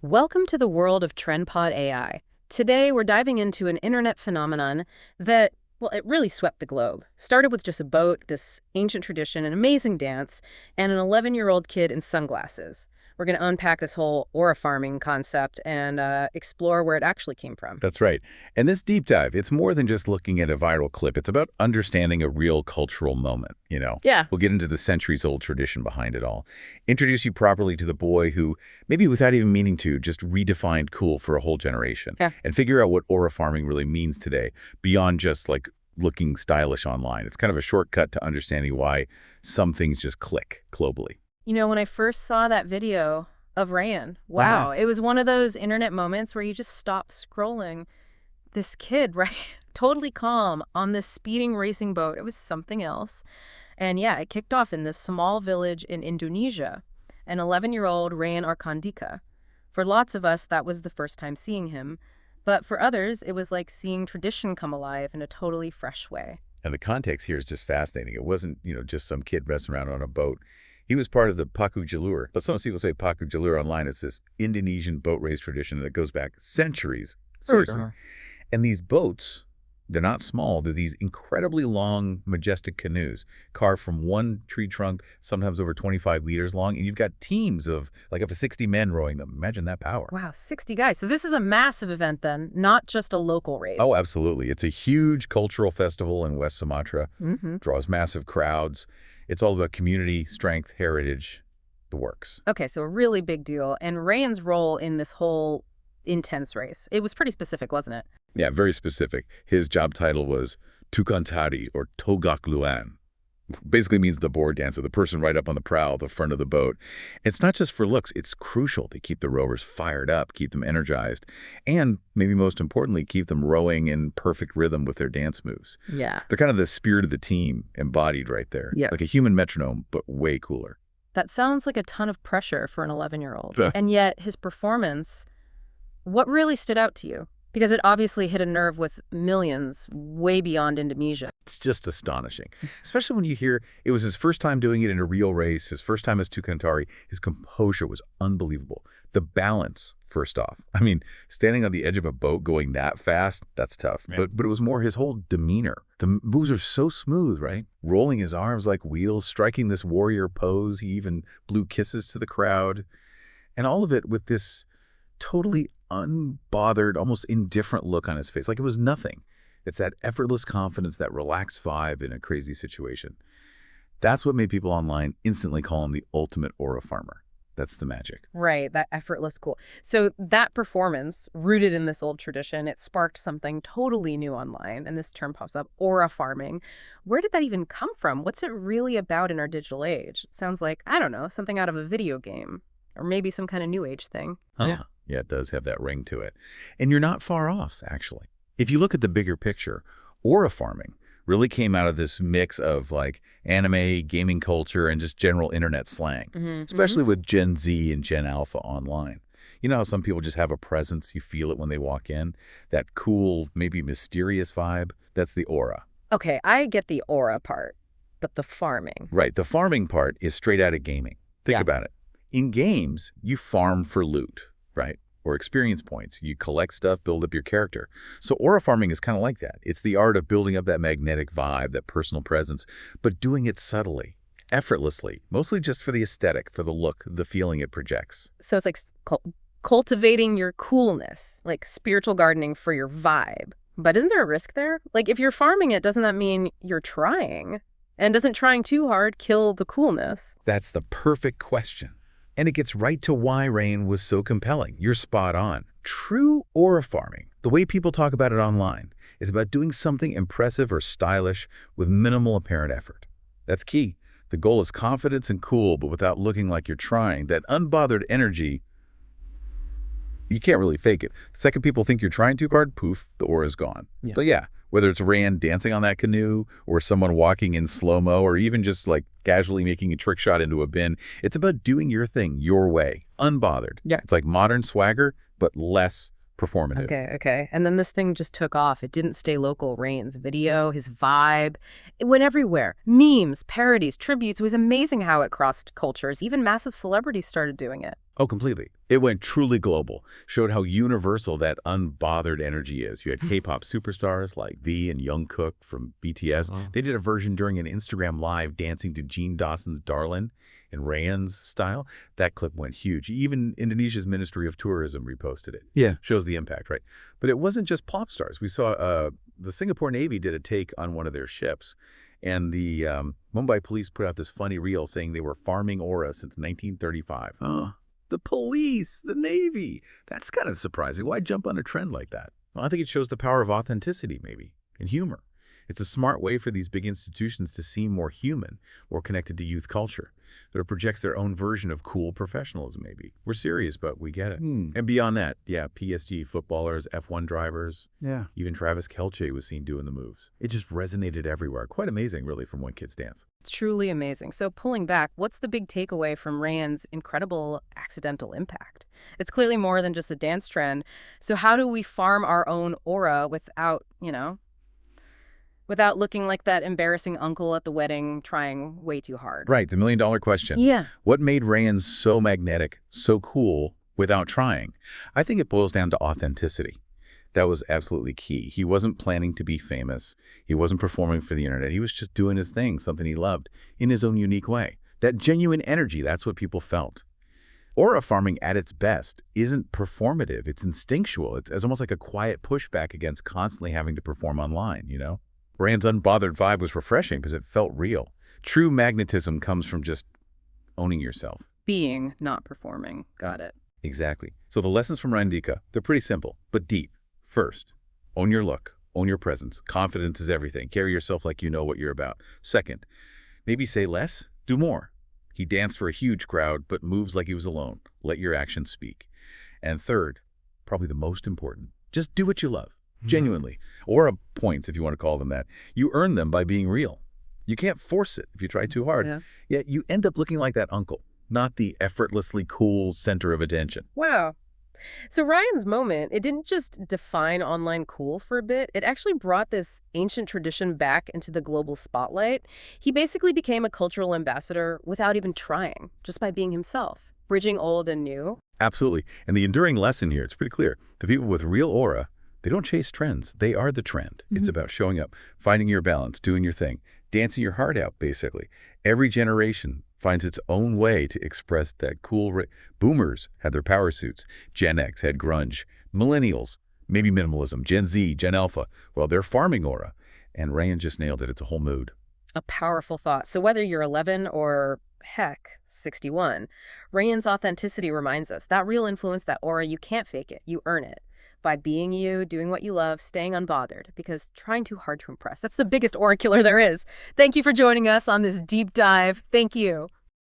Welcome to the world of TrendPod AI. Today, we're diving into an internet phenomenon that, well, it really swept the globe. Started with just a boat, this ancient tradition, an amazing dance, and an 11-year-old kid in sunglasses. We're going to unpack this whole aura farming concept and explore where it actually came from. That's right. And this deep dive, it's more than just looking at a viral clip. It's about understanding a real cultural moment. Yeah. We'll get into the centuries-old tradition behind it all. Introduce you properly to the boy who, maybe without even meaning to, just redefined cool for a whole generation. Yeah. And figure out what aura farming really means today, beyond just like looking stylish online. It's kind of a shortcut to understanding why some things just click globally. You know, when I first saw that video of Ryan, wow, it was one of those internet moments where you just stop scrolling. This kid, right, totally calm on this speeding racing boat. It was something else. And yeah, it kicked off in this small village in Indonesia, an 11-year-old Ryan Arkandika. For lots of us, that was the first time seeing him. But for others, it was like seeing tradition come alive in a totally fresh way. And the context here is just fascinating. It wasn't, just some kid messing around on a boat. He was part of the Jalur, but some people say Jalur online. It's this Indonesian boat race tradition that goes back centuries. Seriously. And these boats, they're not small. They're these incredibly long, majestic canoes carved from one tree trunk, sometimes over 25 meters long. And you've got teams of like up to 60 men rowing them. Imagine that power. Wow, 60 guys. So this is a massive event then, not just a local race. Oh, absolutely. It's a huge cultural festival in West Sumatra. Draws massive crowds. It's all about community, strength, heritage, the works. Okay, so a really big deal. And Ryan's role in this whole intense race, it was pretty specific, wasn't it? Yeah, very specific. His job title was Tukantari, or Togakluan. Basically means the board dancer, the person right up on the prow, the front of the boat. It's not just for looks. It's crucial to keep the rowers fired up, keep them energized, and maybe most importantly, keep them rowing in perfect rhythm with their dance moves. Yeah. They're kind of the spirit of the team embodied right there. Yeah. Like a human metronome, but way cooler. That sounds like a ton of pressure for an 11-year-old. And yet his performance, what really stood out to you? Because it obviously hit a nerve with millions way beyond Indonesia. It's just astonishing, especially when you hear it was his first time doing it in a real race, his first time as Tukantari. His composure was unbelievable. The balance, first off. I mean, standing on the edge of a boat going that fast, that's tough. Yeah. But it was more his whole demeanor. The moves are so smooth, right? Rolling his arms like wheels, striking this warrior pose. He even blew kisses to the crowd. And all of it with this totally unbothered, almost indifferent look on his face, like it was nothing. It's that effortless confidence, that relaxed vibe in a crazy situation. That's what made people online instantly call him the ultimate aura farmer. That's the magic. Right, that effortless cool. So that performance, rooted in this old tradition, it sparked something totally new online, and this term pops up, aura farming. Where did that even come from? What's it really about in our digital age? It sounds like, I don't know, something out of a video game, or maybe some kind of new age thing. Huh. Yeah, it does have that ring to it. And you're not far off, actually. If you look at the bigger picture, aura farming really came out of this mix of like anime, gaming culture, and just general internet slang, especially with Gen Z and Gen Alpha online. You know how some people just have a presence, you feel it when they walk in? That cool, maybe mysterious vibe, that's the aura. Okay, I get the aura part, but the farming. Right, the farming part is straight out of gaming. Think about it. In games, you farm for loot, right? Or experience points. You collect stuff, build up your character. So aura farming is kind of like that. It's the art of building up that magnetic vibe, that personal presence, but doing it subtly, effortlessly, mostly just for the aesthetic, for the look, the feeling it projects. So it's like cultivating your coolness, like spiritual gardening for your vibe. But isn't there a risk there? Like if you're farming it, doesn't that mean you're trying? And doesn't trying too hard kill the coolness? That's the perfect question. And it gets right to why Rain was so compelling. You're spot on. True aura farming, the way people talk about it online, is about doing something impressive or stylish with minimal apparent effort. That's key. The goal is confidence and cool, but without looking like you're trying. That unbothered energy, you can't really fake it. The second people think you're trying too hard, poof, the aura's gone. Yeah. But yeah, whether it's Rand dancing on that canoe or someone walking in slow-mo or even just like casually making a trick shot into a bin, it's about doing your thing your way, unbothered. Yeah. It's like modern swagger, but less performative. Okay. And then this thing just took off. It didn't stay local. Rain's video, his vibe, it went everywhere. Memes, parodies, tributes. It was amazing how it crossed cultures. Even massive celebrities started doing it. Oh, completely. It went truly global, showed how universal that unbothered energy is. You had K-pop superstars like V and Jungkook from BTS. Wow. They did a version during an Instagram Live dancing to Gene Dawson's Darlin' in Rayan's style. That clip went huge. Even Indonesia's Ministry of Tourism reposted it. Yeah. Shows the impact, right? But it wasn't just pop stars. We saw the Singapore Navy did a take on one of their ships. And the Mumbai police put out this funny reel saying they were farming aura since 1935. Oh. The police, the Navy. That's kind of surprising. Why jump on a trend like that? Well, I think it shows the power of authenticity, maybe, and humor. It's a smart way for these big institutions to seem more human, more connected to youth culture. That it projects their own version of cool professionalism, maybe. We're serious, but we get it. And beyond that, yeah, PSG footballers, F1 drivers, Yeah. even Travis Kelce was seen doing the moves. It just resonated everywhere. Quite amazing, really, from When Kids Dance. Truly amazing. So pulling back, what's the big takeaway from Ryan's incredible accidental impact? It's clearly more than just a dance trend. So how do we farm our own aura without, without looking like that embarrassing uncle at the wedding trying way too hard? Right, the million-dollar question. Yeah. What made Ryan so magnetic, so cool, without trying? I think it boils down to authenticity. That was absolutely key. He wasn't planning to be famous. He wasn't performing for the internet. He was just doing his thing, something he loved, in his own unique way. That genuine energy, that's what people felt. Aura farming at its best isn't performative. It's instinctual. It's almost like a quiet pushback against constantly having to perform online, Ryan's unbothered vibe was refreshing because it felt real. True magnetism comes from just owning yourself. Being, not performing. Got it. Exactly. So the lessons from Arkandika, they're pretty simple, but deep. First, own your look, own your presence. Confidence is everything. Carry yourself like you know what you're about. Second, maybe say less, do more. He danced for a huge crowd, but moves like he was alone. Let your actions speak. And third, probably the most important, just do what you love, genuinely. Or points, if you want to call them that. You earn them by being real. You can't force it if you try too hard. Yeah. Yet you end up looking like that uncle, not the effortlessly cool center of attention. Wow. So Ryan's moment, it didn't just define online cool for a bit. It actually brought this ancient tradition back into the global spotlight. He basically became a cultural ambassador without even trying, just by being himself, bridging old and new. Absolutely. And the enduring lesson here, it's pretty clear. The people with real aura, they don't chase trends. They are the trend. It's about showing up, finding your balance, doing your thing, dancing your heart out, basically. Every generation finds its own way to express that cool. Boomers had their power suits. Gen X had grunge. Millennials, maybe minimalism. Gen Z, Gen Alpha, well, they're farming aura. And Ryan just nailed it. It's a whole mood. A powerful thought. So whether you're 11 or, heck, 61, Ryan's authenticity reminds us that real influence, that aura, you can't fake it. You earn it by being you, doing what you love, staying unbothered, because trying too hard to impress, that's the biggest aura killer there is. Thank you for joining us on this deep dive. Thank you.